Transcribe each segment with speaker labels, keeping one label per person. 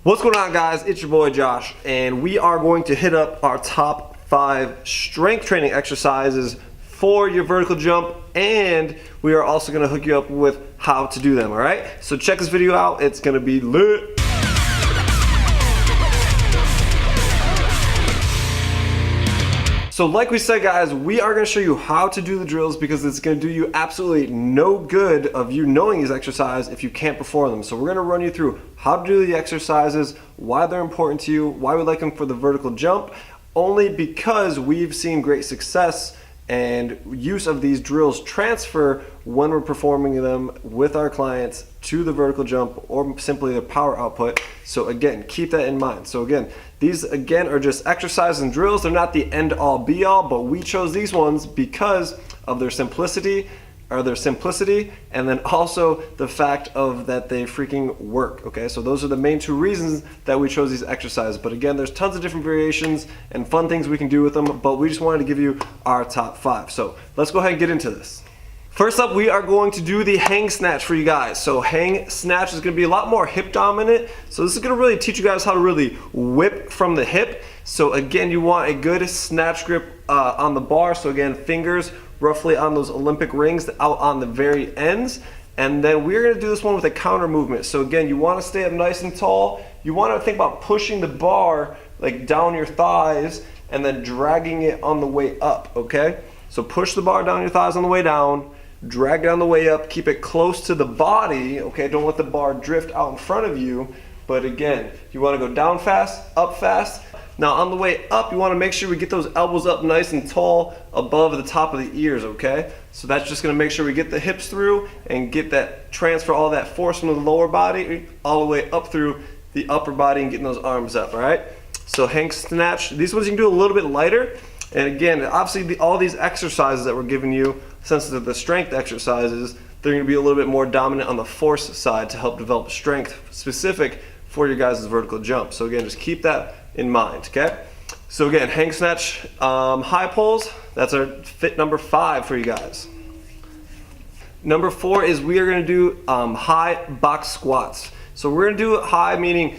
Speaker 1: What's going on, guys? It's your boy Josh, and we are going to hit up our top 5 strength training exercises for your vertical jump, and we are also going to hook you up with how to do them. All right, so check this video out. It's going to be lit. So like we said, guys, we are going to show you how to do the drills because it's going to do you absolutely no good of you knowing these exercises if you can't perform them. So we're going to run you through how to do the exercises, why they're important to you, why we like them for the vertical jump, only because we've seen great success and use of these drills transfer when we're performing them with our clients to the vertical jump or simply the power output. So again, keep that in mind. So again, these again are just exercises and drills. They're not the end all be all, but we chose these ones because of their simplicity, and then also the fact of that they freaking work. Okay, so those are the main 2 reasons that we chose these exercises. But again, there's tons of different variations and fun things we can do with them, but we just wanted to give you our top 5. So let's go ahead and get into this. First up, we are going to do the hang snatch for you guys. So hang snatch is going to be a lot more hip dominant. So this is going to really teach you guys how to really whip from the hip. So again, you want a good snatch grip on the bar. So again, fingers roughly on those Olympic rings out on the very ends. And then we're going to do this one with a counter movement. So again, you want to stay up nice and tall. You want to think about pushing the bar like down your thighs and then dragging it on the way up, okay? So push the bar down your thighs on the way down, drag it on the way up, keep it close to the body, okay? Don't let the bar drift out in front of you. But again, you want to go down fast, up fast. Now on the way up, you want to make sure we get those elbows up nice and tall above the top of the ears, okay? So that's just going to make sure we get the hips through and get that transfer, all that force from the lower body all the way up through the upper body and getting those arms up, all right? So hang snatch, these ones you can do a little bit lighter. And again, obviously all these exercises that we're giving you, since they're the strength exercises, they're going to be a little bit more dominant on the force side to help develop strength specific for your guys' vertical jump. So again, just keep that in mind, okay? So again, hang snatch, high pulls, that's our fit number 5 for you guys. Number 4 is we are going to do high box squats. So we're going to do it high, meaning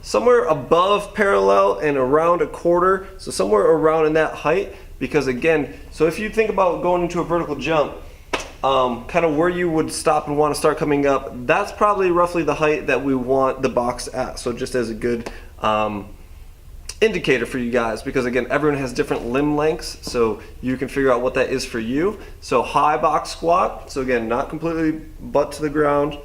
Speaker 1: somewhere above parallel and around a quarter, so somewhere around in that height, because again, so if you think about going into a vertical jump, kind of where you would stop and want to start coming up, that's probably roughly the height that we want the box at. So just as a good indicator for you guys, because again, everyone has different limb lengths, so you can figure out what that is for you. So high box squat, so again, not completely butt to the ground,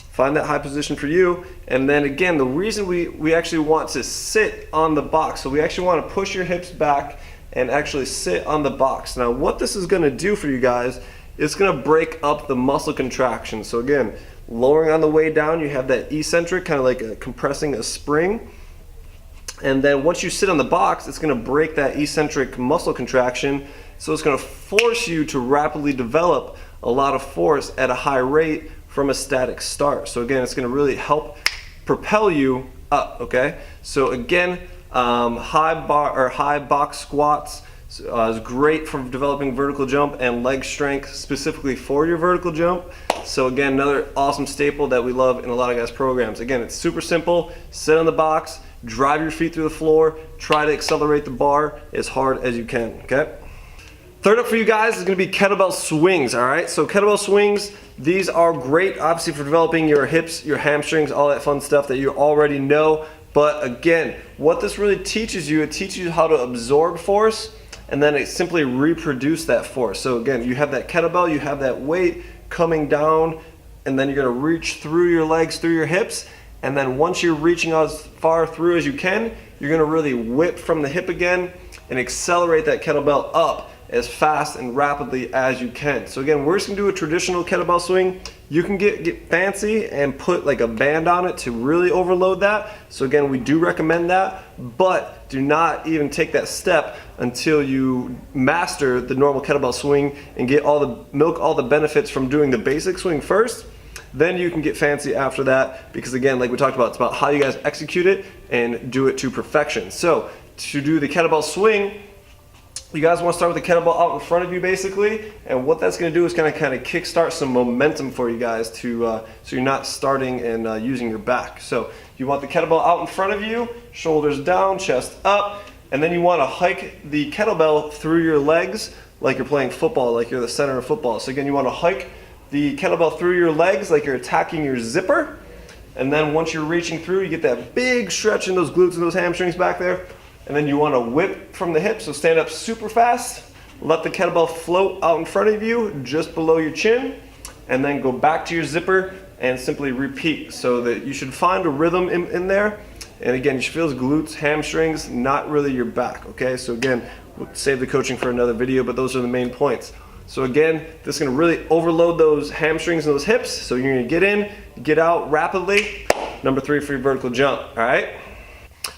Speaker 1: find that high position for you. And then again, the reason we actually want to sit on the box, so we actually want to push your hips back and actually sit on the box. Now what this is going to do for you guys, it's going to break up the muscle contraction. So again, lowering on the way down, you have that eccentric, kind of like compressing a spring. And then once you sit on the box, it's going to break that eccentric muscle contraction. So it's going to force you to rapidly develop a lot of force at a high rate from a static start. So again, it's going to really help propel you up, okay? So again, high box squats is great for developing vertical jump and leg strength specifically for your vertical jump. So again, another awesome staple that we love in a lot of guys' programs. Again, it's super simple. Sit on the box, drive your feet through the floor, try to accelerate the bar as hard as you can, okay? Third up for you guys is going to be kettlebell swings, all right? So kettlebell swings, these are great obviously for developing your hips, your hamstrings, all that fun stuff that you already know. But again, what this really teaches you, it teaches you how to absorb force and then it simply reproduce that force. So again, you have that kettlebell, you have that weight coming down, and then you're going to reach through your legs, through your hips. And then once you're reaching as far through as you can, you're going to really whip from the hip again and accelerate that kettlebell up as fast and rapidly as you can. So again, we're just going to do a traditional kettlebell swing. You can get fancy and put like a band on it to really overload that. So again, we do recommend that, but do not even take that step until you master the normal kettlebell swing and get milk all the benefits from doing the basic swing first. Then you can get fancy after that, because again, like we talked about, it's about how you guys execute it and do it to perfection. So to do the kettlebell swing, You guys want to start with the kettlebell out in front of you basically, and what that's going to do is kind of kickstart some momentum for you guys to so you're not starting and using your back. So you want the kettlebell out in front of you, shoulders down, chest up, and then you want to hike the kettlebell through your legs like you're playing football, like you're the center of football. So again, you want to hike the kettlebell through your legs like you're attacking your zipper, and then once you're reaching through, you get that big stretch in those glutes and those hamstrings back there. And then you want to whip from the hips, so stand up super fast, let the kettlebell float out in front of you, just below your chin, and then go back to your zipper and simply repeat. So that you should find a rhythm in there. And again, you should feel those glutes, hamstrings, not really your back, okay? So again, we'll save the coaching for another video, but those are the main points. So again, this is gonna really overload those hamstrings and those hips, so you're gonna get in, get out rapidly. Number 3 for your vertical jump, all right?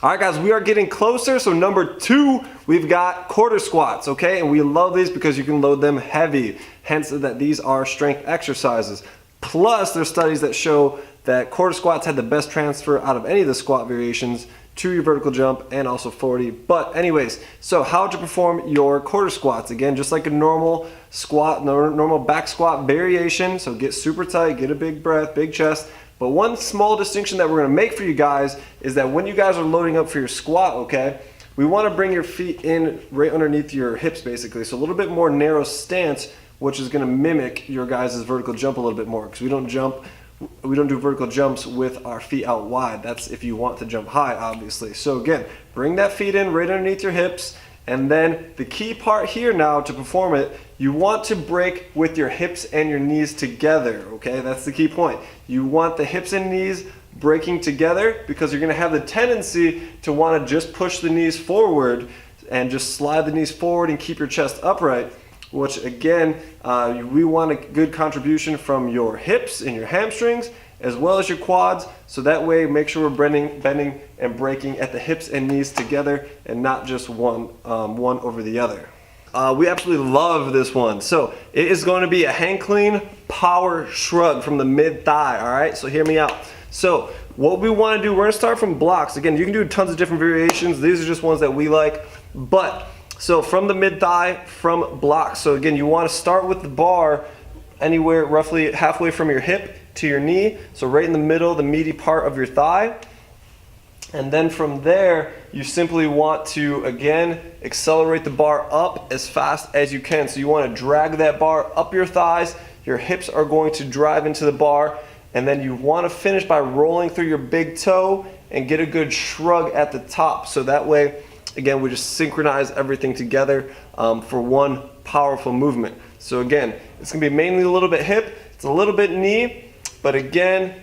Speaker 1: All right, guys, we are getting closer. So number 2, we've got quarter squats, okay? And we love these because you can load them heavy, hence that these are strength exercises. Plus, there's studies that show that quarter squats had the best transfer out of any of the squat variations to your vertical jump and also 40. But anyways, so how to perform your quarter squats. Again, just like a normal squat, normal back squat variation. So get super tight, get a big breath, big chest. But one small distinction that we're gonna make for you guys is that when you guys are loading up for your squat, okay, we wanna bring your feet in right underneath your hips basically. So a little bit more narrow stance, which is gonna mimic your guys' vertical jump a little bit more, because we don't do vertical jumps with our feet out wide. That's if you want to jump high, obviously. So again, bring that feet in right underneath your hips. And then the key part here now to perform it, you want to break with your hips and your knees together, okay? That's the key point. You want the hips and knees breaking together because you're gonna have the tendency to wanna just push the knees forward and just slide the knees forward and keep your chest upright, which again, we want a good contribution from your hips and your hamstrings as well as your quads, so that way make sure we're bending and breaking at the hips and knees together and not just one over the other. We absolutely love this one. So it is going to be a hang clean power shrug from the mid thigh, all right? So hear me out. So what we want to do, we're going to start from blocks. Again, you can do tons of different variations. These are just ones that we like, but so from the mid thigh, from blocks. So again, you want to start with the bar anywhere roughly halfway from your hip to your knee, so right in the middle, the meaty part of your thigh. And then from there, you simply want to, again, accelerate the bar up as fast as you can. So you want to drag that bar up your thighs, your hips are going to drive into the bar, and then you want to finish by rolling through your big toe and get a good shrug at the top. So that way, again, we just synchronize everything together for one powerful movement. So again, it's going to be mainly a little bit hip, it's a little bit knee, but again,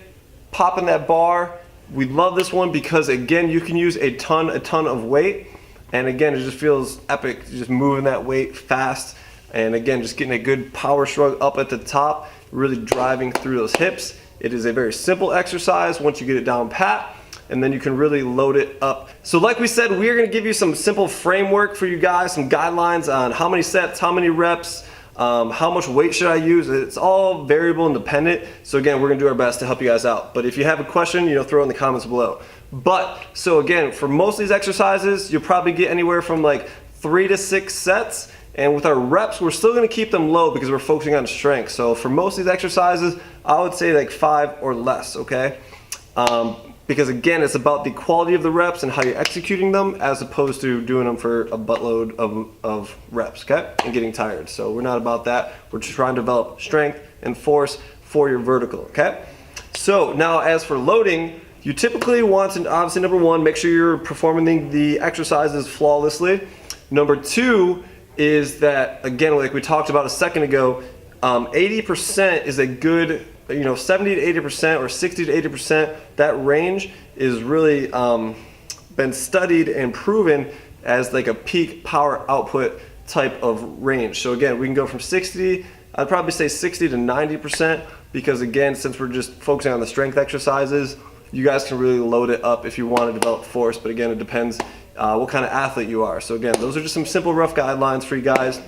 Speaker 1: popping that bar. We love this one because again, you can use a ton of weight, and again, it just feels epic, just moving that weight fast, and again, just getting a good power shrug up at the top, really driving through those hips. It is a very simple exercise once you get it down pat, and then you can really load it up. So like we said, we are gonna give you some simple framework for you guys, some guidelines on how many sets, how many reps, how much weight should I use. It's all variable and dependent. So again, we're gonna do our best to help you guys out. But if you have a question, throw it in the comments below. But so again, for most of these exercises, you'll probably get anywhere from like 3 to 6 sets. And with our reps, we're still gonna keep them low because we're focusing on strength. So for most of these exercises, I would say like 5 or less, okay? Because again, it's about the quality of the reps and how you're executing them as opposed to doing them for a buttload of reps, okay? And getting tired. So we're not about that. We're just trying to develop strength and force for your vertical, okay? So now as for loading, you typically want to, obviously number 1, make sure you're performing the exercises flawlessly. Number 2 is that, again, like we talked about a second ago, 80% is a good, 70 to 80% or 60 to 80%, that range is really been studied and proven as like a peak power output type of range. So again, we can go from 60, I'd probably say 60 to 90%, because again, since we're just focusing on the strength exercises, you guys can really load it up if you want to develop force, but again, it depends what kind of athlete you are. So again, those are just some simple rough guidelines for you guys.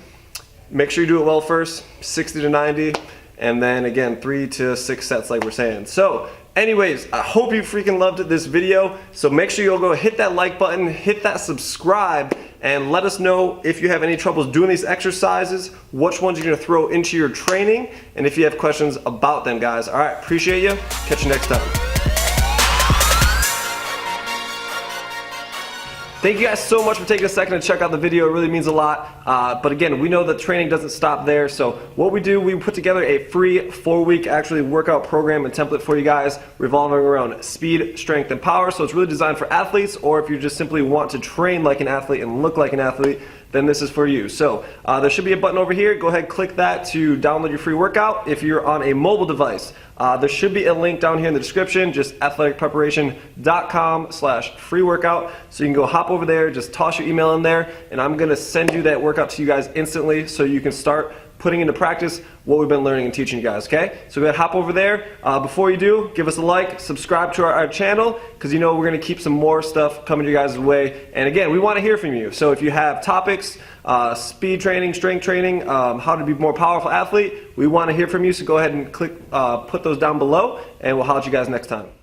Speaker 1: Make sure you do it well first, 60 to 90, and then again, 3 to 6 sets like we're saying. So anyways, I hope you freaking loved this video. So make sure you'll go hit that like button, hit that subscribe, and let us know if you have any troubles doing these exercises, which ones you're gonna throw into your training, and if you have questions about them, guys. All right, appreciate you. Catch you next time. Thank you guys so much for taking a second to check out the video. It really means a lot. But again, we know that training doesn't stop there. So what we do, we put together a free 4-week actually workout program and template for you guys revolving around speed, strength, and power. So it's really designed for athletes, or if you just simply want to train like an athlete and look like an athlete, then this is for you. So there should be a button over here. Go ahead, click that to download your free workout. If you're on a mobile device, there should be a link down here in the description, just athleticpreparation.com/free workout. So you can go hop over there, just toss your email in there, and I'm gonna send you that workout to you guys instantly so you can start putting into practice what we've been learning and teaching you guys, okay? So go ahead, hop over there. Before you do, give us a like, subscribe to our channel, because you know we're gonna keep some more stuff coming to you guys' way. And again, we wanna hear from you. So if you have topics, speed training, strength training, how to be a more powerful athlete, we wanna hear from you. So go ahead and click, put those down below, and we'll holler at you guys next time.